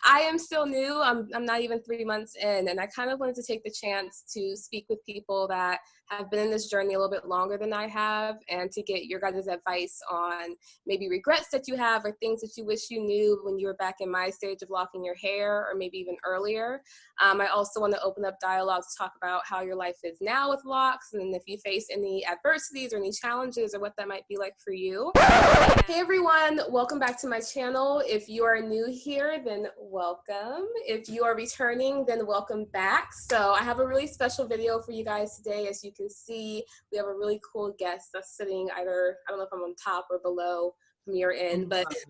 I am still new. I'm not even 3 months in, and I kind of wanted to take the chance to speak with people that have been in this journey a little bit longer than I have, and to get your guys' advice on maybe regrets that you have or things that you wish you knew when you were back in my stage of locking your hair, or maybe even earlier. I also want to open up dialogue to talk about how your life is now with locks, and if you face any adversities or any challenges or what that might be like for you. Hey everyone, welcome back to my channel. If you are new here, then welcome. If you are returning, then welcome back. So I have a really special video for you guys today. As you can see, we have a really cool guest that's sitting either, I don't know if I'm on top or below from your end, but this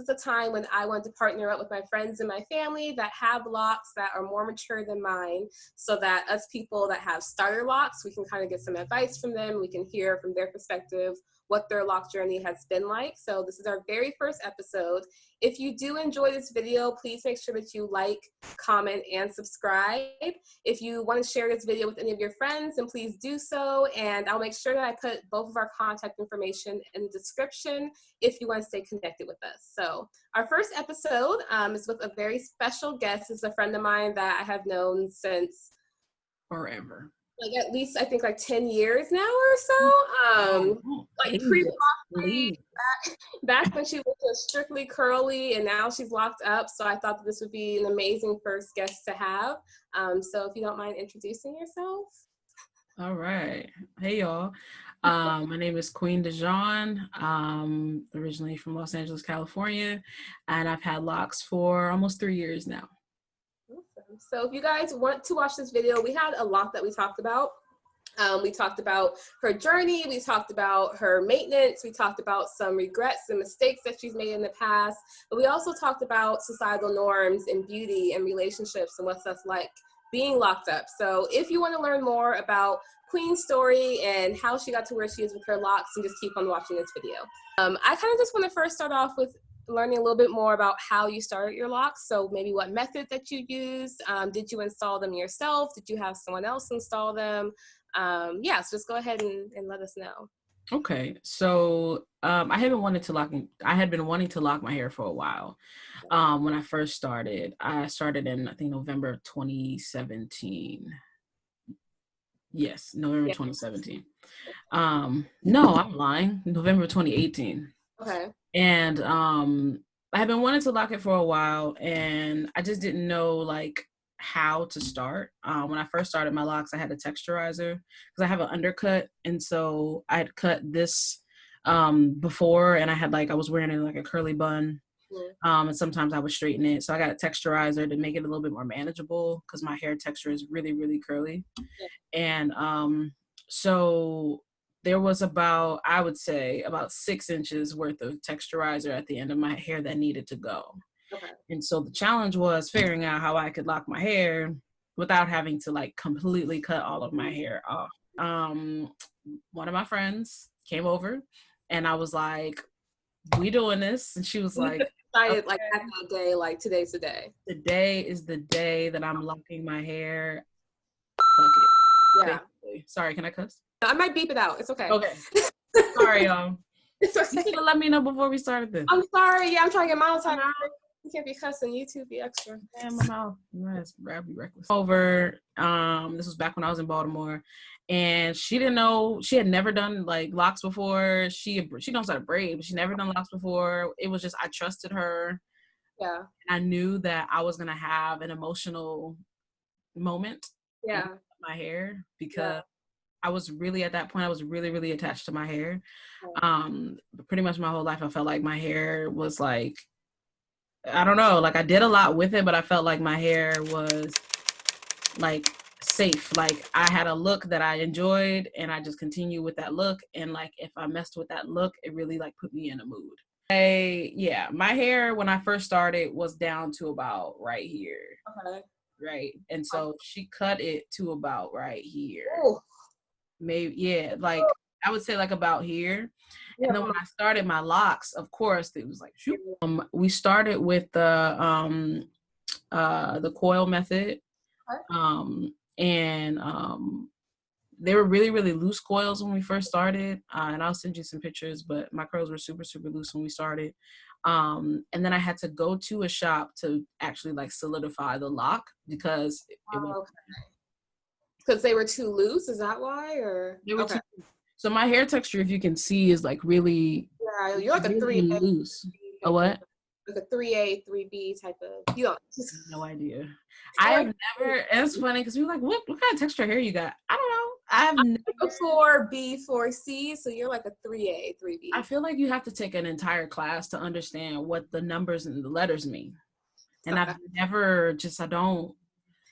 is the time when I want to partner up with my friends and my family that have locks that are more mature than mine, so that us people that have starter locks, we can kind of get some advice from them. We can hear from their perspective what their lock journey has been like. So this is our very first episode. If you do enjoy this video, please make sure that you like, comment, and subscribe. If you want to share this video with any of your friends, then please do so. And I'll make sure that I put both of our contact information in the description if you want to stay connected with us. So our first episode is with a very special guest. It's a friend of mine that I have known since forever. Like at least I think like 10 years now or so. Like pre-lockery, back when she was just strictly curly, and now she's locked up. So I thought that this would be an amazing first guest to have. So if you don't mind introducing yourself. All right. Hey y'all. My name is Queen Dejean. Originally from Los Angeles, California, and I've had locks for almost 3 years now. Awesome. So if you guys want to watch this video, we had a lot that we talked about. We talked about her journey, we talked about her maintenance, we talked about some regrets and mistakes that she's made in the past, but we also talked about societal norms and beauty and relationships and what's that's like being locked up. So if you want to learn more about Queen's story and how she got to where she is with her locks, and just keep on watching this video. I kind of just want to first start off with learning a little bit more about how you started your locks. So maybe what method that you used. Did you install them yourself? Did you have someone else install them? Yeah, so just go ahead and let us know. Okay, so I had been wanting to lock my hair for a while. When I first started, I started in, I think, November of 2017. Yes, November 2017. No, I'm lying. November 2018. Okay. And I had been wanting to lock it for a while, and I just didn't know like how to start. When I first started my locks, I had a texturizer because I have an undercut, and so I had cut this before, and I was wearing it like a curly bun. And sometimes I would straighten it. So I got a texturizer to make it a little bit more manageable because my hair texture is really, really curly. And so there was about, I would say, about 6 inches worth of texturizer at the end of my hair that needed to go. Okay. And so the challenge was figuring out how I could lock my hair without having to like completely cut all of my hair off. One of my friends came over and I was like, we doing this? And she was like, decided, okay, like after the day, like today's the day. Today is the day that I'm locking my hair. Fuck it. Yeah. Basically. Sorry, can I cuss? I might beep it out. It's okay. Okay. Sorry, y'all. It's okay. You should have let me know before we started this. I'm sorry. Yeah, I'm trying to get monetized. You can't be cussing. YouTube be extra. Damn, my mouth. I'd be reckless. Over. This was back when I was in Baltimore, and she didn't know. She had never done like locks before. She knows how to braid, but she never done locks before. It was just I trusted her. Yeah. And I knew that I was gonna have an emotional moment. Yeah. With my hair because. I was really, at that point, I was really, really attached to my hair. Pretty much my whole life, I felt like my hair was like, I don't know, like I did a lot with it, but I felt like my hair was like safe. Like I had a look that I enjoyed and I just continued with that look. And like, if I messed with that look, it really like put me in a mood. Yeah, my hair when I first started was down to about right here. Okay. Right. And so she cut it to about right here. Ooh. Maybe, yeah, like I would say like about here. Yeah. And then when I started my locks, of course, it was like shoot. We started with the coil method. And they were really, really loose coils when we first started. And I'll send you some pictures, but my curls were super, super loose when we started. And then I had to go to a shop to actually like solidify the lock because it was, because they were too loose. Is that why? Or they were too, so my hair texture, if you can see, is like really, yeah, you're like a really 3A, loose. A what? like a 3A, 3B type of. You know, No idea. I have never. It's funny because we're like, what kind of texture hair you got? I don't know. I've never. A 4B, 4C, so you're like a 3A, 3B. I feel like you have to take an entire class to understand what the numbers and the letters mean. And I've never just, I don't.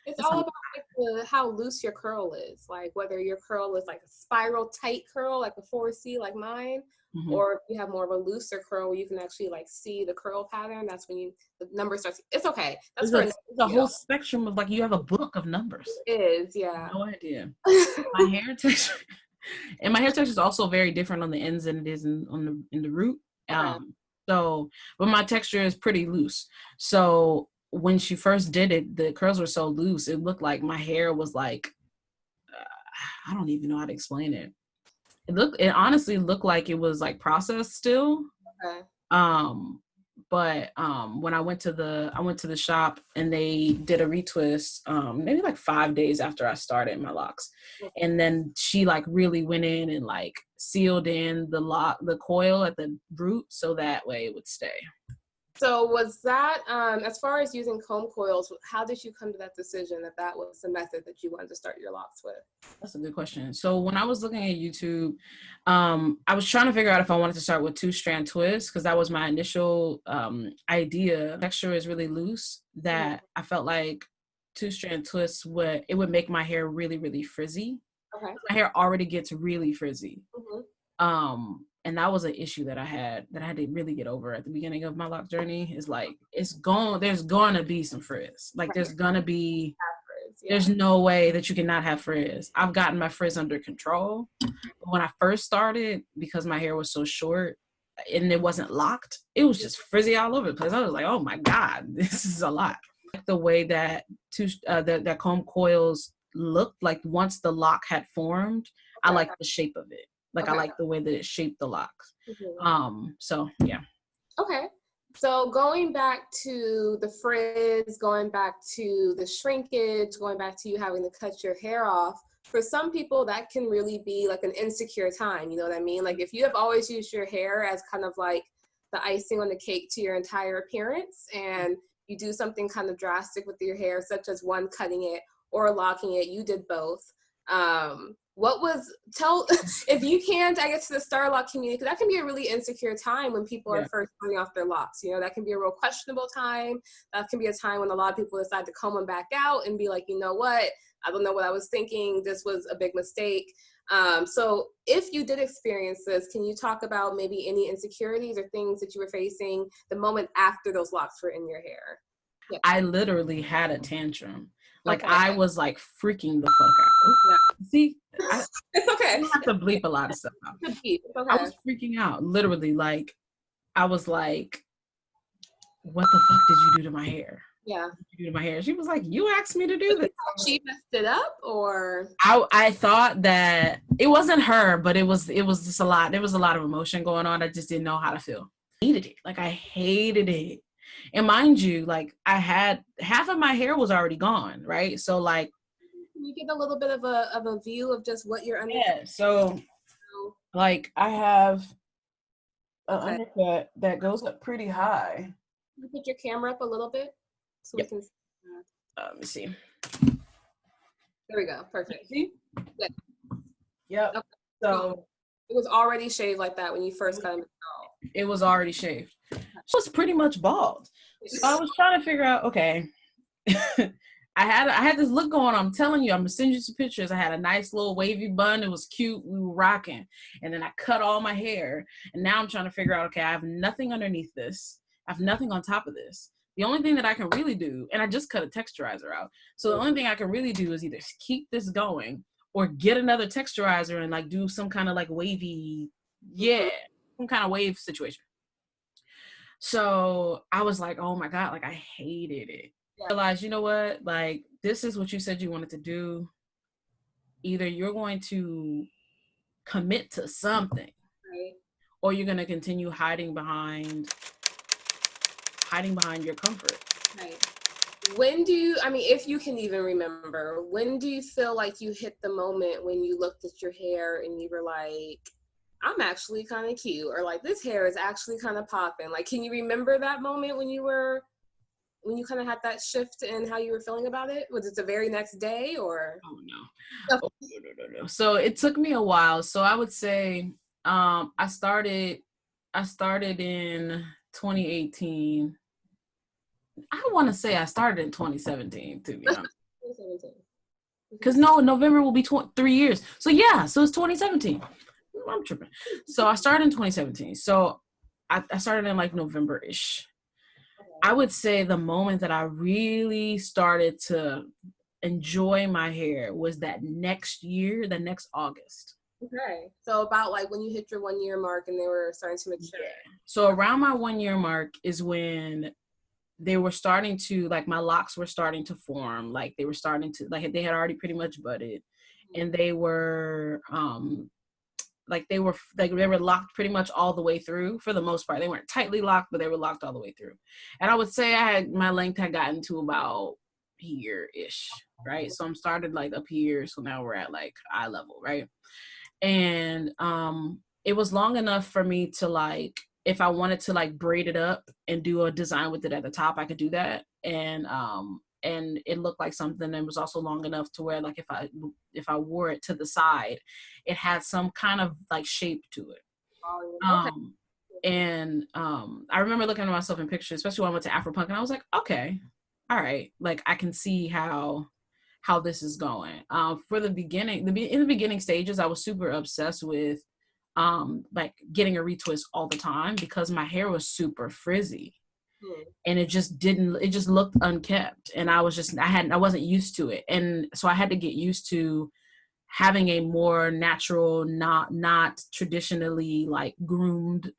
It's all about like how loose your curl is. Like whether your curl is like a spiral tight curl, like a 4C like mine, or if you have more of a looser curl where you can actually like see the curl pattern, that's when the number starts. It's okay. That's There's a whole spectrum of like, you have a book of numbers. It is, yeah. No idea. My hair texture. And my hair texture is also very different on the ends than it is in the root. So, but my texture is pretty loose. So when she first did it, the curls were so loose, it looked like my hair was like, I don't even know how to explain it. It honestly looked like it was like processed still. But when I went to the shop and they did a retwist, maybe like 5 days after I started my locks. And then she like really went in and like sealed in the coil at the root so that way it would stay. So was that, as far as using comb coils, how did you come to that decision that was the method that you wanted to start your locks with? That's a good question. So when I was looking at YouTube, I was trying to figure out if I wanted to start with 2-strand twists because that was my initial idea. Texture is really loose that I felt like 2-strand twists would make my hair really, really frizzy. Okay. My hair already gets really frizzy. And that was an issue that I had to really get over at the beginning of my lock journey. Is like, there's gonna be some frizz. Like there's gonna be, there's no way that you cannot have frizz. I've gotten my frizz under control. But when I first started, because my hair was so short and it wasn't locked, it was just frizzy all over the place. I was like, oh my God, this is a lot. The way that that comb coils looked like once the lock had formed, I like the shape of it. Like I like the way that it shaped the locks. So yeah. Okay. So going back to the frizz, going back to the shrinkage, going back to you having to cut your hair off, for some people that can really be like an insecure time, you know what I mean? Like if you have always used your hair as kind of like the icing on the cake to your entire appearance and you do something kind of drastic with your hair, such as one cutting it or locking it, you did both. If you can't, I guess, to the star lock community, because that can be a really insecure time when people are first putting off their locks. You know, that can be a real questionable time. That can be a time when a lot of people decide to comb them back out and be like, you know what, I don't know what I was thinking. This was a big mistake. So if you did experience this, can you talk about maybe any insecurities or things that you were facing the moment after those locks were in your hair? Yeah. I literally had a tantrum. Like I was like freaking the fuck out. Yeah. See, it's okay. I have to bleep a lot of stuff out. I was freaking out. Literally, like I was like, "What the fuck did you do to my hair?" Yeah. What did you do to my hair? She was like, "You asked me to do this." She messed it up, or I thought that it wasn't her, but it was just a lot. There was a lot of emotion going on. I just didn't know how to feel. I hated it. Like I hated it. And mind you, like I had half of my hair was already gone, right? So like, can you get a little bit of a view of just what you're under? Yeah, so like I have an undercut that goes up pretty high. Can you put your camera up a little bit so we can see? Let me see. There we go. Perfect. See? Good. Yep. Okay. So it was already shaved like that when you first got installed. It was already shaved. It was pretty much bald. So I was trying to figure out, okay. I had this look going on. I'm telling you, I'm gonna send you some pictures. I had a nice little wavy bun. It was cute. We were rocking. And then I cut all my hair. And now I'm trying to figure out, okay, I have nothing underneath this. I have nothing on top of this. The only thing that I can really do, and I just cut a texturizer out. So the only thing I can really do is either keep this going or get another texturizer and like do some kind of like wavy, some kind of wave situation. So I was like, oh my God, like I hated it. I realized, you know what, like this is what you said you wanted to do. Either you're going to commit to something, right, or you're going to continue hiding behind hiding behind your comfort. Right. When do you, I mean, if you can even remember, when do you feel like you hit the moment when you looked at your hair and you were like, I'm actually kind of cute, or like this hair is actually kind of popping? Like, can you remember that moment when you kind of had that shift in how you were feeling about it? Was it the very next day or? Oh no. Oh, no. So it took me a while. So I would say I started in 2018. I want to say I started in 2017, to be honest. 2017. Because no, November will be 3 years. So yeah, so it's 2017. I'm tripping. So I started in 2017. So I started in like November-ish. I would say the moment that I really started to enjoy my hair was that next year, the next August. Okay. So about like when you hit your 1 year mark and they were starting to mature. Yeah. So around my 1 year mark is when they were starting to, like, my locks were starting to form. Like they were starting to, like, they had already pretty much budded, and they were they were locked pretty much all the way through for the most part. They weren't tightly locked, but they were locked all the way through. And I would say my length had gotten to about here-ish, right? So I'm started like up here. So now we're at like eye level, right? And it was long enough for me to, like, if I wanted to like braid it up and do a design with it at the top, I could do that. And it looked like something that was also long enough to where, like, if I wore it to the side, it had some kind of like shape to it. And I remember looking at myself in pictures, especially when I went to Afropunk, and I was like, okay, all right, like I can see how this is going. For the beginning, in the beginning stages, I was super obsessed with like getting a retwist all the time because my hair was super frizzy. And it just looked unkept, and I wasn't used to it. And so I had to get used to having a more natural, not traditionally like groomed,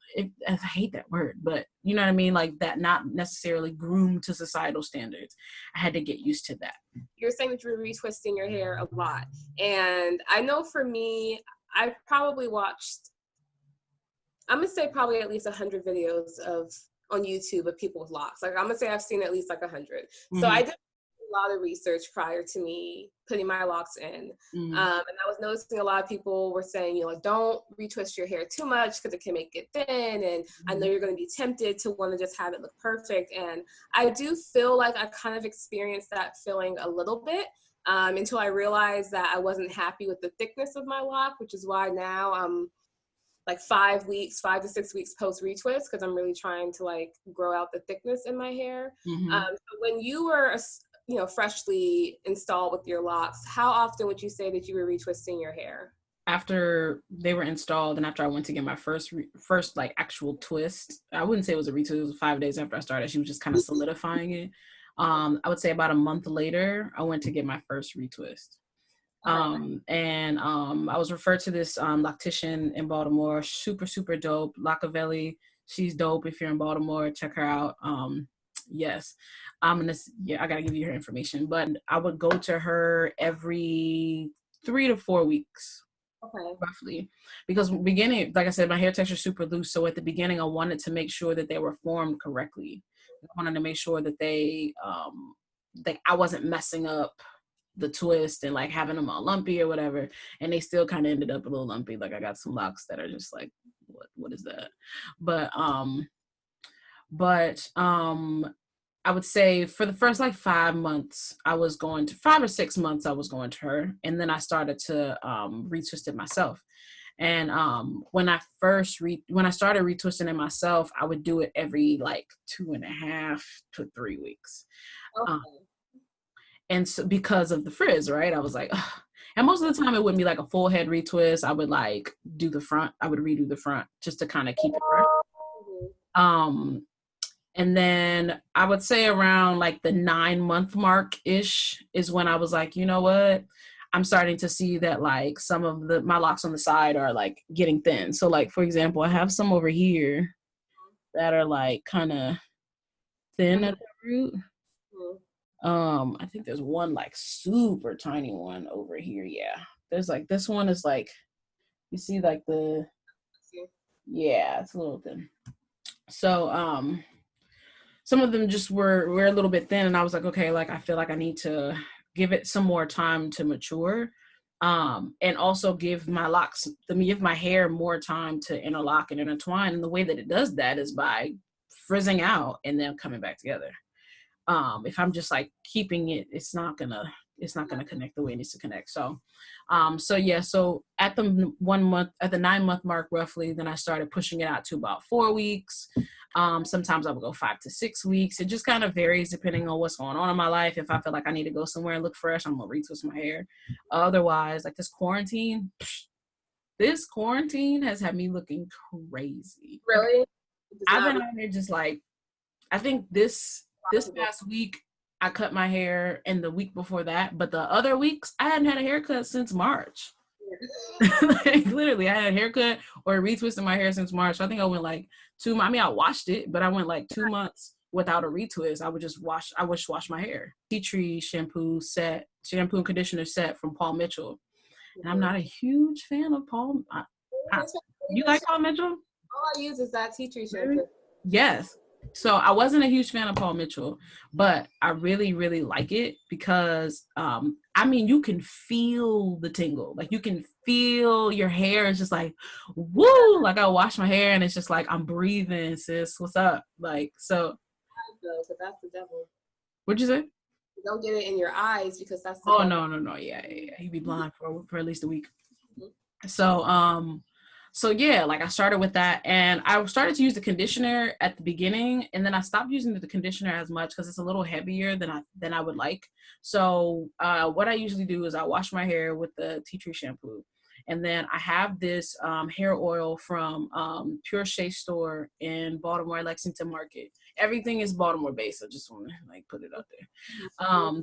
I hate that word, but you know what I mean? Like that, not necessarily groomed to societal standards. I had to get used to that. You're saying that you're retwisting your hair a lot. And I know for me, I've probably watched, I'm gonna say probably at least 100 videos on YouTube of people with locks. Like I'm gonna say I've seen at least like 100. Mm-hmm. So I did a lot of research prior to me putting my locks in. Mm-hmm. And I was noticing a lot of people were saying, you know, like, don't retwist your hair too much because it can make it thin. And mm-hmm. I know you're going to be tempted to want to just have it look perfect. And I do feel like I kind of experienced that feeling a little bit until I realized that I wasn't happy with the thickness of my lock, which is why now I'm like 5 to 6 weeks post retwist, because I'm really trying to like grow out the thickness in my hair. Mm-hmm. So when you were freshly installed with your locks, how often would you say that you were retwisting your hair? After they were installed and after I went to get my first like actual twist, I wouldn't say it was a retwist, it was 5 days after I started. She was just kind of solidifying it. I would say about a month later, I went to get my first retwist. And I was referred to this loctician in Baltimore, super, super dope, Locavelli. She's dope. If you're in Baltimore, check her out. Yes, I gotta give you her information, but I would go to her every 3 to 4 weeks. Okay. Roughly, because beginning, like I said, my hair texture is super loose. So at the beginning, I wanted to make sure that they were formed correctly. I wanted to make sure that they, like I wasn't messing up the twist and like having them all lumpy or whatever. And they still kind of ended up a little lumpy. Like I got some locks that are just like, what is that? But I would say for the first like 5 months, 5 or 6 months, I was going to her. And then I started to retwist it myself. And when I started retwisting it myself, I would do it every like 2.5 to 3 weeks. Okay. And so because of the frizz, right? I was like, ugh. And most of the time it wouldn't be like a full head retwist. I would like do the front. I would redo the front just to kind of keep it fresh. And then I would say around like the 9-month mark-ish is when I was like, you know what? I'm starting to see that like some of my locks on the side are like getting thin. So like, for example, I have some over here that are like kind of thin at the root. I think there's one like super tiny one over here. Yeah. There's like, this one is like, you see like yeah, it's a little thin. So, some of them just were a little bit thin, and I was like, okay, like I feel like I need to give it some more time to mature, and also give my hair more time to interlock and intertwine. And the way that it does that is by frizzing out and then coming back together. If I'm just like keeping it, it's not gonna connect the way it needs to connect. So so at the 9-month mark roughly, then I started pushing it out to about 4 weeks. Sometimes I would go 5 to 6 weeks. It just kind of varies depending on what's going on in my life. If I feel like I need to go somewhere and look fresh, I'm gonna retwist my hair. Otherwise, like this quarantine has had me looking crazy. Really? I've been out here just like, I think this past week I cut my hair, and the week before that, but the other weeks I hadn't had a haircut since March. Like literally, I had a haircut or retwisting my hair since March. I think I went like 2 months. I mean, I washed it, but I went like 2 months without a retwist. I would just wash my hair. Tea tree shampoo and conditioner set from Paul Mitchell. And I'm not a huge fan of Paul. You like Paul Mitchell? All I use is that tea tree shampoo. Yes. So I wasn't a huge fan of Paul Mitchell, but I really, really like it because, I mean, you can feel the tingle. Like you can feel your hair is just like, woo! Like I wash my hair and it's just like, I'm breathing, sis. What's up? Like, so. But that's the devil. What'd you say? You don't get it in your eyes because that's the devil. No. Yeah. He'd be blind for at least a week. Mm-hmm. So yeah, like I started with that, and I started to use the conditioner at the beginning, and then I stopped using the conditioner as much because it's a little heavier than I would like. So what I usually do is I wash my hair with the tea tree shampoo, and then I have this hair oil from Pure Shea store in Baltimore, Lexington Market. Everything is Baltimore based. I just want to like put it out there.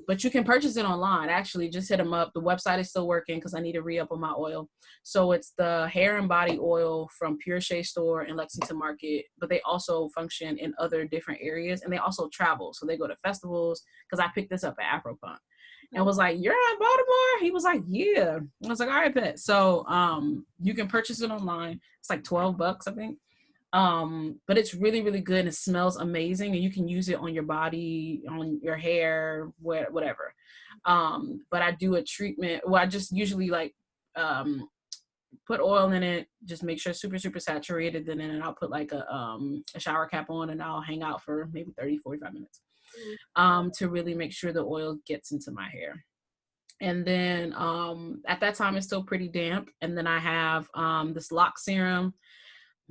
But you can purchase it online. Actually, just hit them up. The website is still working because I need to re-up on my oil. So it's the hair and body oil from Pure Shea store in Lexington Market, but they also function in other different areas, and they also travel. So they go to festivals, because I picked this up at Afropunk and was like, "You're in Baltimore?" He was like, "Yeah." I was like, "All right, bet." So you can purchase it online. It's like $12, I think. But it's really, really good, and it smells amazing, and you can use it on your body, on your hair, whatever. But I do a treatment. Well, I just usually like put oil in it, just make sure it's super, super saturated. Then I'll put like a shower cap on, and I'll hang out for maybe 30-45 minutes to really make sure the oil gets into my hair. And then at that time, it's still pretty damp. And then I have this Locs serum.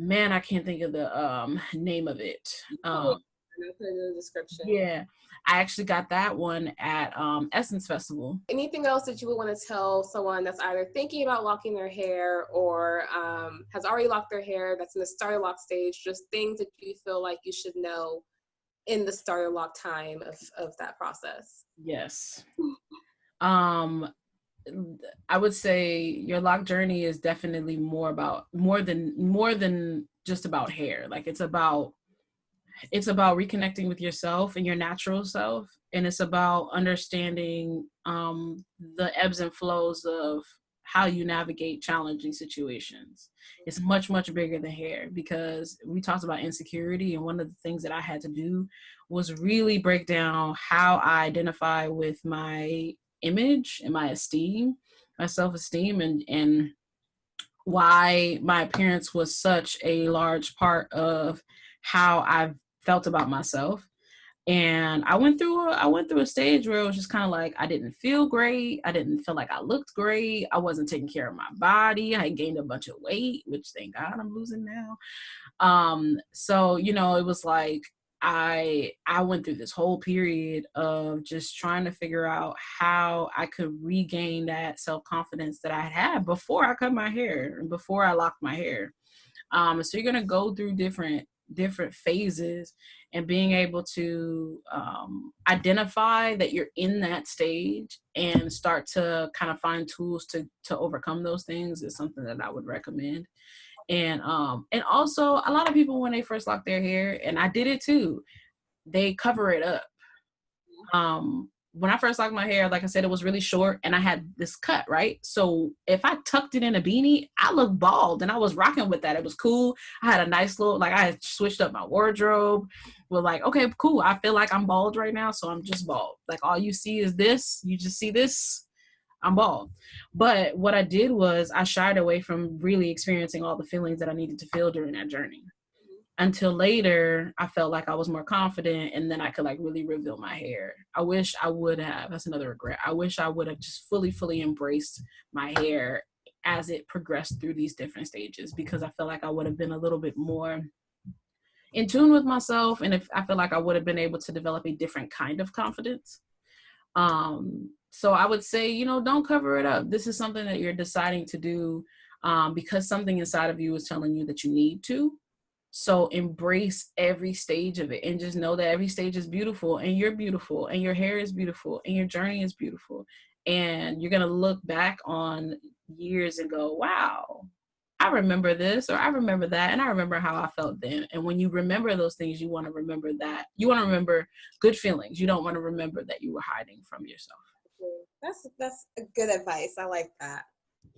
Man, I can't think of the name of it. I'll put it in the description. Yeah, I actually got that one at Essence Festival. Anything else that you would want to tell someone that's either thinking about locking their hair or has already locked their hair, that's in the starter lock stage, just things that you feel like you should know in the starter lock time of that process? Yes. I would say your lock journey is definitely more than just about hair. Like it's about reconnecting with yourself and your natural self, and it's about understanding the ebbs and flows of how you navigate challenging situations. It's much, much bigger than hair, because we talked about insecurity, and one of the things that I had to do was really break down how I identify with my image and my self-esteem, and why my appearance was such a large part of how I felt about myself. And I went through a stage where it was just kind of like, I didn't feel great. I didn't feel like I looked great. I wasn't taking care of my body. I gained a bunch of weight, which thank God I'm losing now. So, it was like, I went through this whole period of just trying to figure out how I could regain that self-confidence that I had before I cut my hair and before I locked my hair. So you're going to go through different phases, and being able to identify that you're in that stage and start to kind of find tools to overcome those things is something that I would recommend. And also, a lot of people, when they first lock their hair, and I did it too, they cover it up. when I first locked my hair, like I said, it was really short and I had this cut, right? So if I tucked it in a beanie, I looked bald, and I was rocking with that. It was cool. I had a nice little, like, I had switched up my wardrobe. We're like, okay, cool. I feel like I'm bald right now, so I'm just bald. Like, all you see is this. You just see this. I'm bald. But what I did was I shied away from really experiencing all the feelings that I needed to feel during that journey. Until later, I felt like I was more confident, and then I could like really reveal my hair. I wish I would have, that's another regret. I wish I would have just fully embraced my hair as it progressed through these different stages, because I feel like I would have been a little bit more in tune with myself. And if I feel like I would have been able to develop a different kind of confidence. So I would say, you know, don't cover it up. This is something that you're deciding to do because something inside of you is telling you that you need to. So embrace every stage of it, and just know that every stage is beautiful, and you're beautiful, and your hair is beautiful, and your journey is beautiful. And you're going to look back on years and go, wow, I remember this, or I remember that, and I remember how I felt then. And when you remember those things, you want to remember that. You want to remember good feelings. You don't want to remember that you were hiding from yourself. That's a good advice. I like that.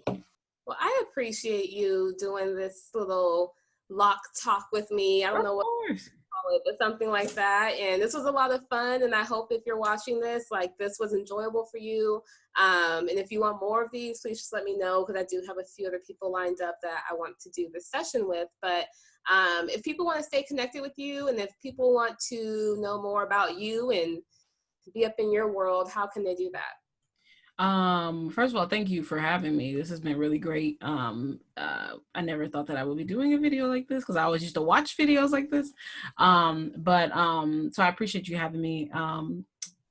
Well, I appreciate you doing this little lock talk with me. I don't know what to call it, but something like that. And this was a lot of fun. And I hope if you're watching this, like, this was enjoyable for you. And if you want more of these, please just let me know, because I do have a few other people lined up that I want to do this session with. But if people want to stay connected with you, and if people want to know more about you and be up in your world, how can they do that? First of all, thank you for having me. This has been really great. I never thought that I would be doing a video like this, because I always used to watch videos like this. So I appreciate you having me.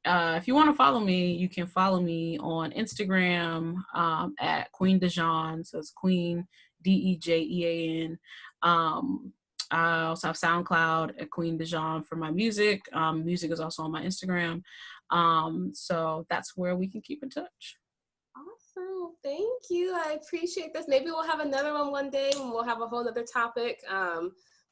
If you want to follow me, you can follow me on Instagram at Queen Dejean. So it's Queen Dejean. I also have SoundCloud at Queen Dejean for my music. Music is also on my Instagram. So that's where we can keep in touch. Awesome. Thank you. I appreciate this. Maybe we'll have another one day when we'll have a whole other topic.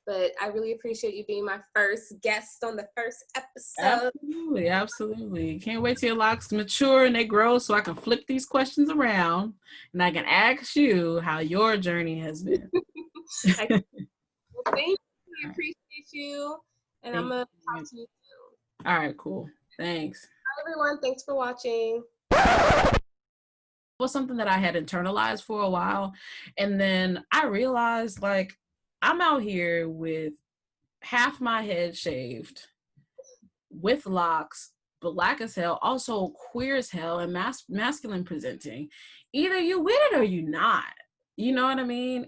But I really appreciate you being my first guest on the first episode. Absolutely. Can't wait till your locks mature and they grow, so I can flip these questions around and I can ask you how your journey has been. Well, thank you. I appreciate you. And I'm going to talk to you soon. All right, cool. Thanks. Bye, everyone. Thanks for watching. It was something that I had internalized for a while. And then I realized, like, I'm out here with half my head shaved, with locks, black as hell, also queer as hell, and masculine presenting. Either you with it or you not. You know what I mean?